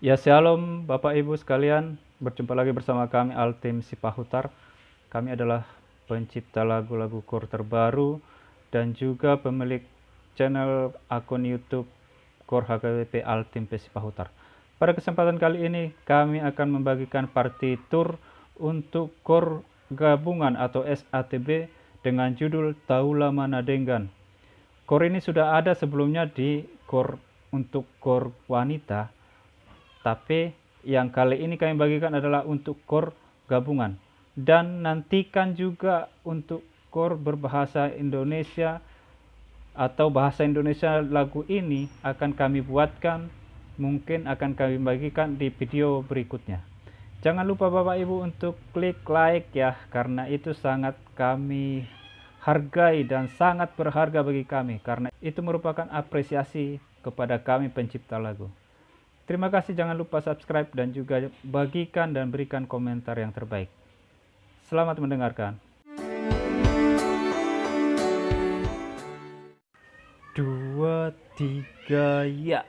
Ya, shalom Bapak Ibu sekalian, berjumpa lagi bersama kami Altim Sipahutar. Kami adalah pencipta lagu-lagu KOR terbaru dan juga pemilik channel akun YouTube KOR HKBP Altim Sipahutar. Pada kesempatan kali ini kami akan membagikan partitur untuk KOR gabungan atau SATB dengan judul Taula Manadenggan. KOR ini sudah ada sebelumnya di KOR untuk KOR wanita, tapi yang kali ini kami bagikan adalah untuk KOR gabungan. Dan nantikan juga untuk KOR berbahasa Indonesia atau bahasa Indonesia lagu ini akan kami buatkan, mungkin akan kami bagikan di video berikutnya. Jangan lupa Bapak Ibu untuk klik like ya, karena itu sangat kami hargai dan sangat berharga bagi kami, karena itu merupakan apresiasi kepada kami pencipta lagu. Terima kasih, jangan lupa subscribe dan juga bagikan dan berikan komentar yang terbaik. Selamat mendengarkan. 2, 3, ya.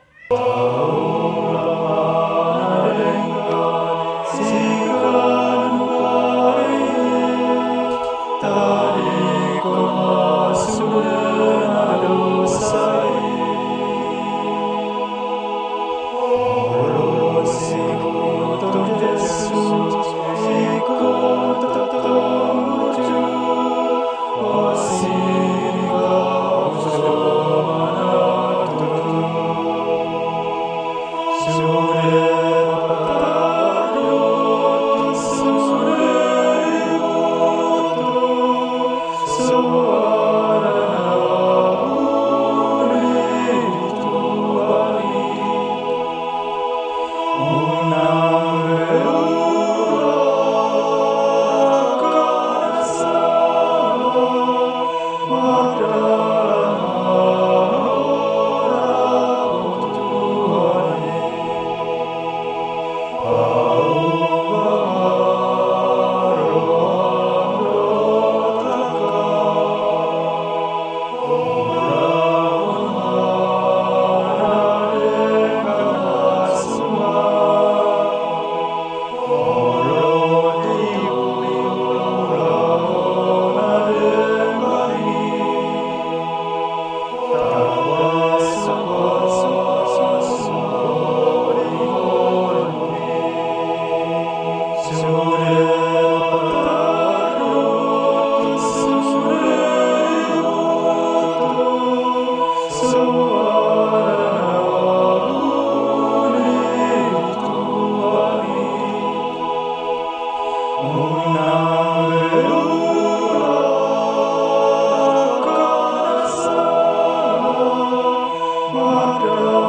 Mother